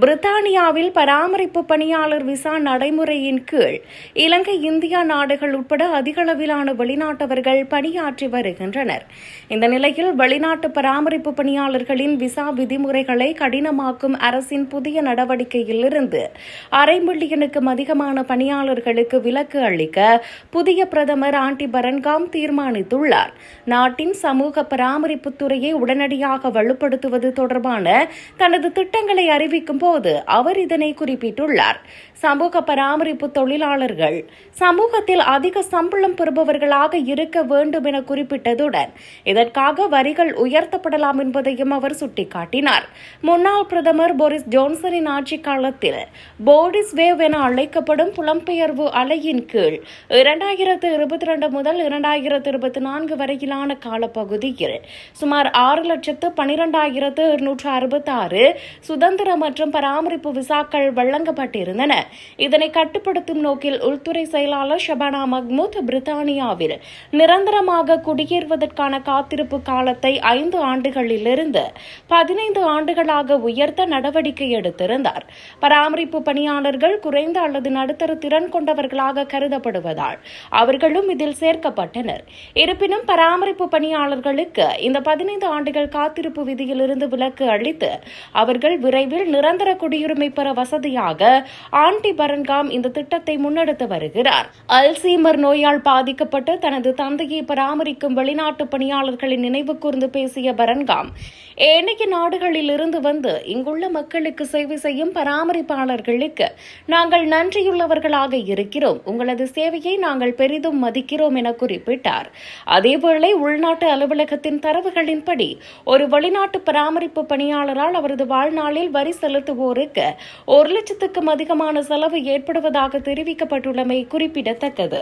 பிரித்தானியாவில் பராமரிப்பு பணியாளர் விசா நடைமுறையின் கீழ் இலங்கை, இந்தியா நாடுகள் உட்பட அதிகளவிலான வெளிநாட்டவர்கள் பணியாற்றி வருகின்றனர். இந்த நிலையில் வெளிநாட்டு பராமரிப்பு பணியாளர்களின் விசா விதிமுறைகளை கடினமாக்கும் அரசின் புதிய நடவடிக்கையிலிருந்து 500 மில்லியனுக்கும் அதிகமான பணியாளர்களுக்கு விலக்கு அளிக்க புதிய பிரதமர் ஆண்டி பரன்காம் தீர்மானித்துள்ளார். நாட்டின் சமூக பராமரிப்புத் துறையை உடனடியாக வலுப்படுத்துவது தொடர்பான தனது திட்டங்களை அறிவிக்கும் போது அவர் இதனை குறிப்பிட்டுள்ளார். சமூக பராமரிப்பு தொழிலாளர்கள் சமூகத்தில் அதிக சம்பளம் பெறுபவர்களாக இருக்க வேண்டும் என குறிப்பிட்டதுடன் இதற்காக வரிகள் உயர்த்தப்படலாம் என்பதையும் அவர் சுட்டிக்காட்டினார். முன்னாள் பிரதமர் போரிஸ் ஜோன்சனின் ஆட்சிக் காலத்தில் போரிஸ் வேவ் என அழைக்கப்படும் புலம்பெயர்வு அலையின் கீழ் 2022 முதல் 2024 வரையிலான காலப்பகுதியில் சுமார் 6,12,266 சுதந்திர மற்றும் பராமரிப்பு விசாக்கள் வழங்கப்பட்டிருந்தன. இதனை கட்டுப்படுத்தும் நோக்கில் உள்துறை செயலாளர் ஷபானா மஹ்மூத் பிரித்தானியாவில் நிரந்தரமாக குடியேறுவதற்கான காத்திருப்பு காலத்தை 5 ஆண்டுகளிலிருந்து 15 ஆண்டுகளாக உயர்த்த நடவடிக்கை எடுத்திருந்தார். பராமரிப்பு பணியாளர்கள் குறைந்த அல்லது நடுத்தர திறன் கொண்டவர்களாக கருதப்படுவதால் அவர்களும் இதில் சேர்க்கப்பட்டனர். இருப்பினும் பராமரிப்பு பணியாளர்களுக்கு இந்த 15 ஆண்டுகள் காத்திருப்பு விதியிலிருந்து விலக்கு அளித்து அவர்கள் விரைவில் நிரந்தர குடியுரிமை பெற வசதியாக ஆண்டி பரன்காம் இந்த திட்டத்தை முன்னெடுத்து வருகிறார். அல்சீமர் நோயால் பாதிக்கப்பட்டு தனது தந்தையை பராமரிக்கும் வெளிநாட்டு பணியாளர்களின் நினைவு கூர்ந்து பேசிய பரன்காம், ஏனைய நாடுகளில் இருந்து வந்து இங்குள்ள மக்களுக்கு சேவை செய்யும் பராமரிப்பாளர்களுக்கு நாங்கள் நன்றியுள்ளவர்களாக இருக்கிறோம். உங்களது சேவையை நாங்கள் பெரிதும் மதிக்கிறோம் என குறிப்பிட்டார். அதேவேளை உள்நாட்டு அலுவலகத்தின் தரவுகளின்படி ஒரு வெளிநாட்டு பராமரிப்பு பணியாளரால் அவரது வாழ்நாளில் வரி செலுத்துவோருக்கு 1 லட்சத்துக்கும் அதிகமான செலவு ஏற்படுவதாக தெரிவிக்கப்பட்டுள்ளமை குறிப்பிடத்தக்கது.